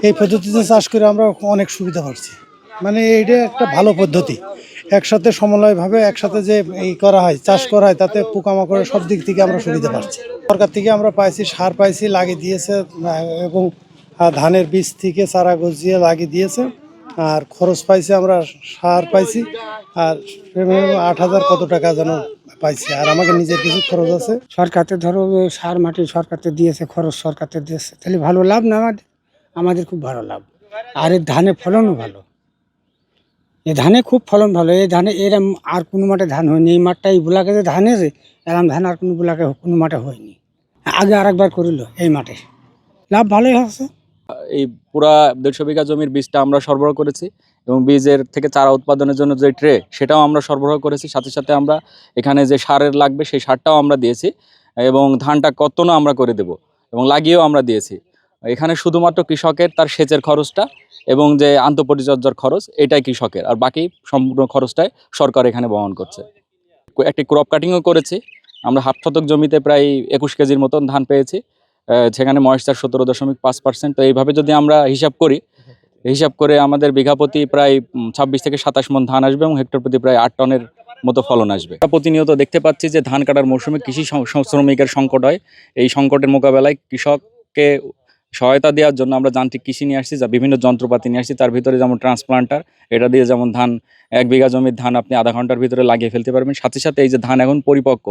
এই পদ্ধতিতে চাষ করে আমরা অনেক সুবিধা পাচ্ছি। মানে এটা একটা ভালো পদ্ধতি, একসাথে সমন্বয়ভাবে একসাথে যে এই করা হয়, চাষ করা হয়, তাতে পোকামাকড়ের সব দিক থেকে আমরা সুবিধা পাচ্ছি। সরকার থেকে আমরা পাইছি, সার পাইছি, লাগিয়ে দিয়েছে, এবং ধানের বীজ থেকে চারা গজিয়ে লাগিয়ে দিয়েছে। আর খরচ পাইছি, আমরা সার পাইছি, আর 8,000 কত টাকা যেন পাইছি। আর আমাকে নিজের কিছু খরচ আছে। সরকারতে ধরো সার মাটি সরকারতে দিয়েছে, খরচ সরকারতে দিয়েছে, তাহলে ভালো লাভ না আমাদের খুব ভালো লাভ। আর এর ধানের ফলনও ভালো, এই ধানে খুব ফলন ভালো। এই ধানে এরম আর কোনো মাঠে ধান হয়নি, এই মাঠটা এই ব্লকে যে ধান এসে এরম ধান আর কোনো ব্লকে কোনো মাঠে হয়নি। আগে আরেকবার করিল এই মাঠে, লাভ ভালোই হচ্ছে। এই পুরা 150 বিঘা জমির বীজটা আমরা সরবরাহ করেছি এবং বীজের থেকে চারা উৎপাদনের জন্য যে ট্রে সেটাও আমরা সরবরাহ করেছি। সাথে সাথে আমরা এখানে যে সারের লাগবে সেই সারটাও আমরা দিয়েছি এবং ধানটা কতনও আমরা করে দেব এবং লাগিয়েও আমরা দিয়েছি। এখানে শুধুমাত্র কৃষকের তার সেচের খরচটা এবং যে আন্তঃপরিচর্যার খরচ এটাই কৃষকের, আর বাকি সম্পূর্ণ খরচটাই সরকার এখানে বহন করছে। একটি ক্রপ কাটিংও করেছি আমরা, 1/2 শতক জমিতে প্রায় 21 কেজির মতন ধান পেয়েছি, সেখানে ময়েশ্চার 17.5%। তো এইভাবে যদি আমরা হিসাব করে আমাদের বিঘা প্রতি প্রায় 26 থেকে 27 মণ ধান আসবে এবং হেক্টর প্রতি প্রায় 8 টনের মতো ফলন আসবে। প্রতিনিয়ত দেখতে পাচ্ছি যে ধান কাটার মৌসুমে কৃষি শ্রমিকের সংকট হয়। এই সংকটের মোকাবেলায় কৃষককে সহায়তা দেওয়ার জন্য আমরা যান্ত্রিক কৃষি নিয়ে আসছি, যা বিভিন্ন যন্ত্রপাতি নিয়ে আসছি। তার ভিতরে যেমন ট্রান্সপ্লান্টার, এটা দিয়ে যেমন ধান 1 বিঘা জমির ধান আপনি আধা ঘন্টার ভিতরে লাগিয়ে ফেলতে পারবেন। সাথে সাথে এই যে ধান এখন পরিপক্ক,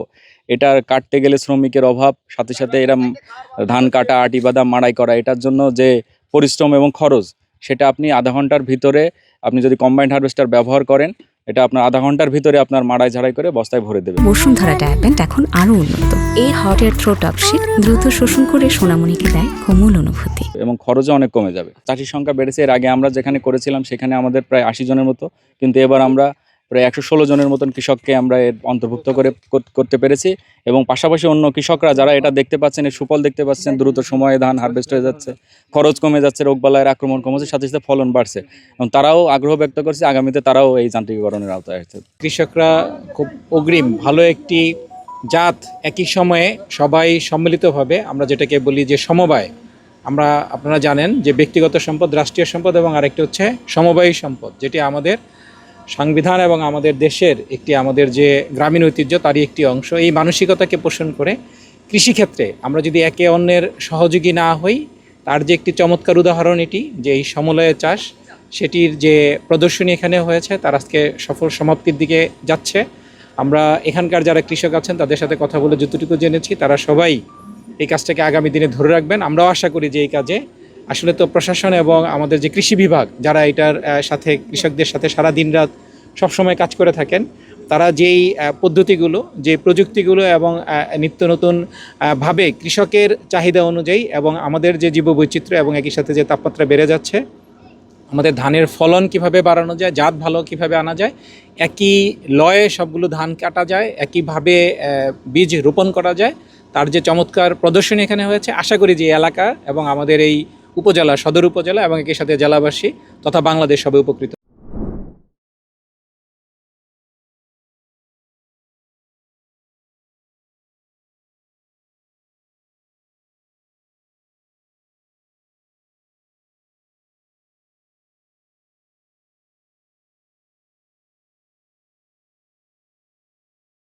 এটা কাটতে গেলে শ্রমিকের অভাব, সাথে সাথে এরা ধান কাটা, আটি বাঁধা, মাড়াই করা, এটার জন্য যে পরিশ্রম এবং খরচ, সেটা আপনি আধা ঘন্টার ভিতরে আপনি যদি কম্বাইন্ড হারভেস্টার ব্যবহার করেন, এটা আপনার আধা ঘন্টার ভিতরে আপনার মাড়াই ঝাড়াই করে বস্তায় ভরে দেবে। বসুন্ধরা ট্যাপেন্ট এখন আরো উন্নত। এই hot air through top sheet দ্রুত শোষণ করে সোনামণিকে দেয় কোমল অনুভূতি এবং খরচও অনেক কমে যাবে। চাষির সংখ্যা বেড়েছে। এর আগে আমরা যেখানে করেছিলাম সেখানে আমাদের প্রায় 80 জনের মতো, কিন্তু এবার আমরা প্রায় 116 জনের মতন কৃষককে আমরা এর অন্তর্ভুক্ত করতে পেরেছি। এবং পাশাপাশি অন্য কৃষকরা যারা এটা দেখতে পাচ্ছেন, এর সুফল দেখতে পাচ্ছেন, দ্রুত সময়ে ধান হারভেস্ট হয়ে যাচ্ছে, খরচ কমে যাচ্ছে, রোগবালাইয়ের আক্রমণ কমেছে, সাথে সাথে ফলন বাড়ছে এবং তারাও আগ্রহ ব্যক্ত করছে আগামীতে তারাও এই যান্ত্রিকীকরণের আওতায় আসছে। কৃষকরা খুব অগ্রিম ভালো একটি জাত, একই সময়ে সবাই সম্মিলিতভাবে, আমরা যেটাকে বলি যে সমবায়, আপনারা জানেন যে ব্যক্তিগত সম্পদ, রাষ্ট্রীয় সম্পদ এবং আরেকটি হচ্ছে সমবায়ী সম্পদ, যেটি আমাদের সংবিধান এবং আমাদের দেশের আমাদের যে গ্রামীণ ঐতিহ্য তারই একটি অংশ। এই মানসিকতাকে পোষণ করে কৃষিক্ষেত্রে আমরা যদি একে অন্যের সহযোগী না হই, তার যে একটি চমৎকার উদাহরণ এটি, যে এই সমলয়ে চাষ, সেটির যে প্রদর্শনী এখানে হয়েছে, তার আজকে সফল সমাপ্তির দিকে যাচ্ছে। আমরা এখানকার যারা কৃষক আছেন তাদের সাথে কথা বলে যতটুকু জেনেছি, তারা সবাই এই কাজটাকে আগামী দিনে ধরে রাখবেন। আমরাও আশা করি যে এই কাজে আসলে তো প্রশাসন এবং আমাদের যে কৃষি বিভাগ, যারা এটার সাথে কৃষকদের সাথে সারা দিন রাত সবসময় কাজ করে থাকেন, তারা যেই পদ্ধতিগুলো, যে প্রযুক্তিগুলো এবং নিত্য নতুন ভাবে কৃষকের চাহিদা অনুযায়ী এবং আমাদের যে জীববৈচিত্র্য এবং একই সাথে যে তাপমাত্রা বেড়ে যাচ্ছে, আমাদের ধানের ফলন কিভাবে বাড়ানো যায়, জাত ভালো কিভাবে আনা যায়, একই লয়ে সবগুলো ধান কাটা যায়, একইভাবে বীজ রোপণ করা যায়, তার যে চমৎকার প্রদর্শনী এখানে হয়েছে। আশা করি যে এলাকা এবং আমাদের এই উপজেলা, সদর উপজেলা এবং একই সাথে জেলাবাসী তথা বাংলাদেশ সবাই উপকৃত